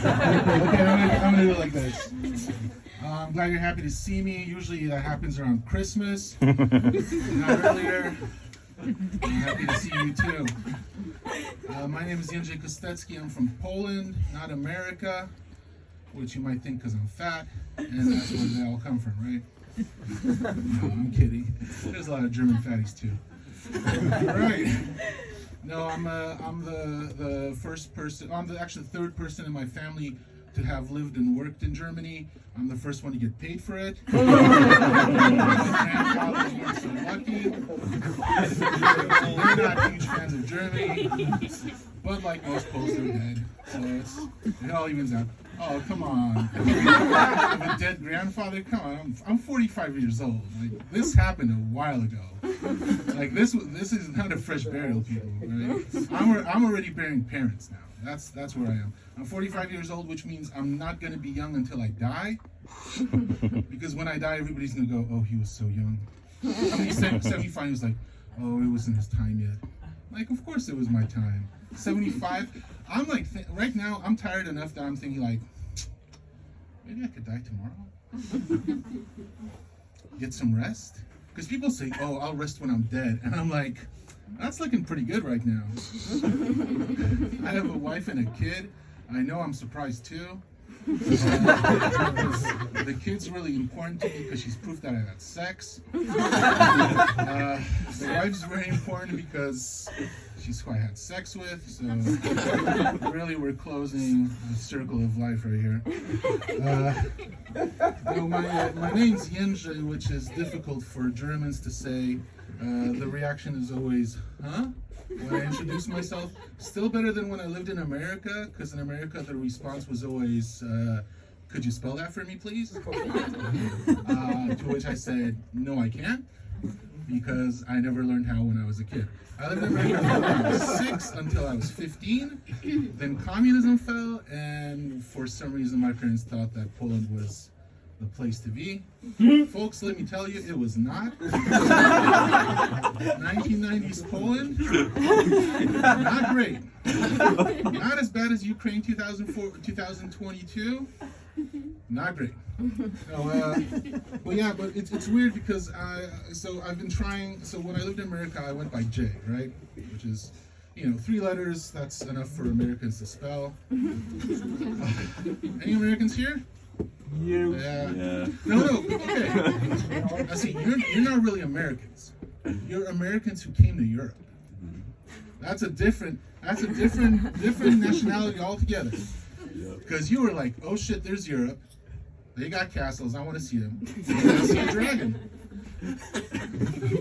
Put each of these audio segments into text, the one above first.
I'm gonna do it like this. I'm glad you're happy to see me. Usually that happens around Christmas, not earlier. I'm happy to see you too. My name is Jędrzej Kostecki. I'm from Poland, not America, which you might think because I'm fat, and that's where they all come from, right? No, I'm kidding. There's a lot of German fatties too. All right. No, I'm the first person. I'm actually the third person in my family to have lived and worked in Germany. I'm the first one to get paid for it. My grandfathers weren't so lucky. They're not huge fans of Germany, but like most Poles, they're dead. So it all evens out. Oh, come on. I have a dead grandfather? Come on, I'm 45 years old. Like, this happened a while ago. Like, this is not a fresh burial, people, right? I'm already burying parents now. That's where I am. I'm 45 years old, which means I'm not going to be young until I die. Because when I die, everybody's going to go, oh, he was so young. I mean, 75, he was like, oh, it wasn't his time yet. Like, of course it was my time. 75, I'm like, right now, I'm tired enough that I'm thinking like, maybe I could die tomorrow. Get some rest. Because people say, oh, I'll rest when I'm dead. And I'm like, that's looking pretty good right now. I have a wife and a kid. I know I'm surprised too. The kid's really important to me because she's proof that I had sex. The wife's very important because she's who I had sex with. So really, we're closing the circle of life right here. My name's Jędrzej, which is difficult for Germans to say. The reaction is always, huh? When I introduce myself, still better than when I lived in America, because in America the response was always, could you spell that for me, please? To which I said, no, I can't, because I never learned how when I was a kid. I lived in America until I was 6, until I was 15. Then communism fell, and for some reason my parents thought that Poland was the place to be. Folks, let me tell you, it was not. 1990s Poland, not great. Not as bad as Ukraine 2022. Not great. No, but yeah, but it's weird because I've been trying. So when I lived in America, I went by J, right? Which is, 3 letters. That's enough for Americans to spell. Any Americans here? You. Yeah. No, okay. Now see, you're not really Americans. You're Americans who came to Europe. That's a different nationality altogether. Because you were like, oh shit, there's Europe. They got castles. I want to see them. I want to see a dragon. You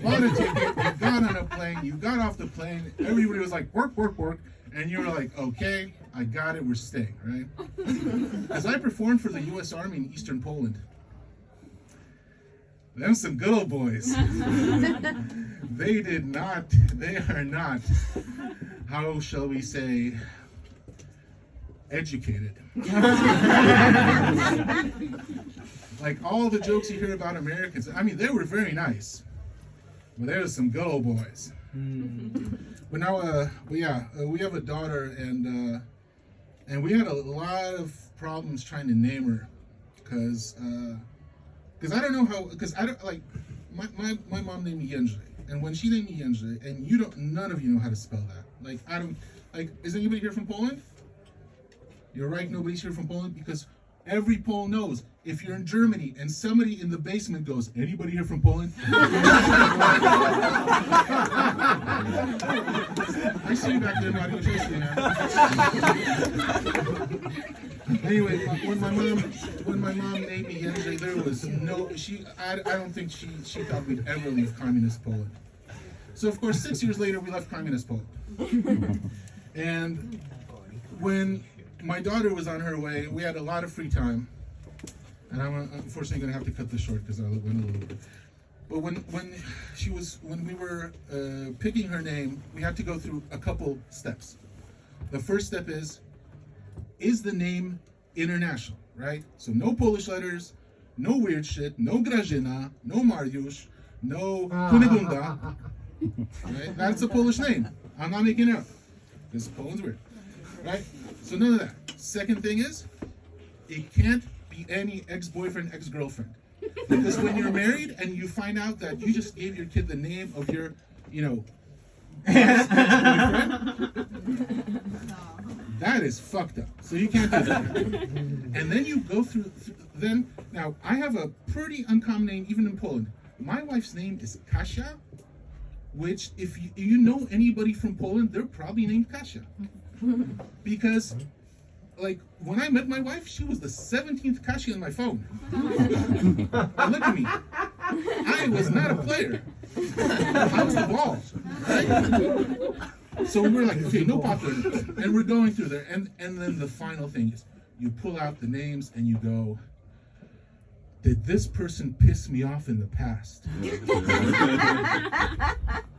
bought a ticket. You got on a plane. You got off the plane. Everybody was like, work, work, work. And you were like, okay, I got it. We're staying, right? Because I performed for the U.S. Army in Eastern Poland. Them some good old boys. They are not, how shall we say, educated. Like all the jokes you hear about Americans, I mean, they were very nice, but there were some good old boys. But now, we have a daughter, and we had a lot of problems trying to name her, because I don't know how, because I don't, like, my mom named me Jędrzej, and when she named me Jędrzej, and none of you know how to spell that. Like, I don't, like, is anybody here from Poland? You're right, nobody's here from Poland, because every Pole knows, if you're in Germany and somebody in the basement goes, anybody here from Poland? I see you back there, Mario. Anyway, when my mom named me Jędrzej, there was no, I don't think she thought we'd ever leave communist Poland. So of course, 6 years later, we left communist Poland. And when my daughter was on her way, we had a lot of free time. And I'm unfortunately going to have to cut this short because I went a little bit. But when we were picking her name, we had to go through a couple steps. The first step is the name international, right? So no Polish letters, no weird shit, no Grażyna, no Mariusz, no Kunigunda. Right? That's a Polish name. I'm not making it up. Because Poland's weird, right? So none of that. Second thing is, it can't be any ex-boyfriend, ex-girlfriend. Because when you're married and you find out that you just gave your kid the name of your, ex-boyfriend, that is fucked up. So you can't do that. And then you go through, now I have a pretty uncommon name even in Poland. My wife's name is Kasia, which if you know anybody from Poland, they're probably named Kasia. Because like when I met my wife, she was the 17th Kasia on my phone. Now look at me. I was not a player. I was the ball. Right? So we're like, okay, no popular, and we're going through there, and then the final thing is, you pull out the names and you go, did this person piss me off in the past?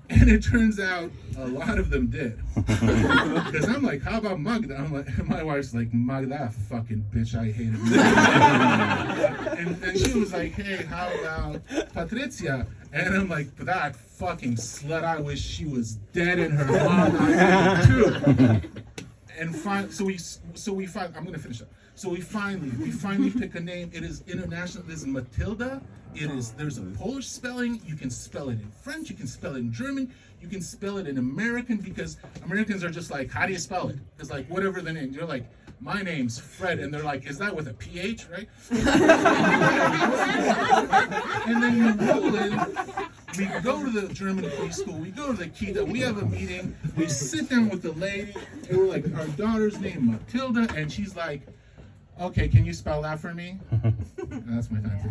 And it turns out a lot of them did. Because I'm like, how about Magda? I'm like, my wife's like, Magda, fucking bitch, I hate it. and she was like, hey, how about Patricia? And I'm like, that fucking slut, I wish she was dead in her mom. I would too. And I'm gonna finish up. So we finally pick a name. It is international. This is Matilda. There's a Polish spelling. You can spell it in French. You can spell it in German. You can spell it in American, because Americans are just like, how do you spell it? It's like, whatever the name. You're like, my name's Fred. And they're like, is that with a PH, right? And then you roll in. We go to the German preschool. We go to the Kita. We have a meeting. We sit down with the lady. And we're like, our daughter's name Matilda. And she's like, okay, can you spell that for me? And that's my time.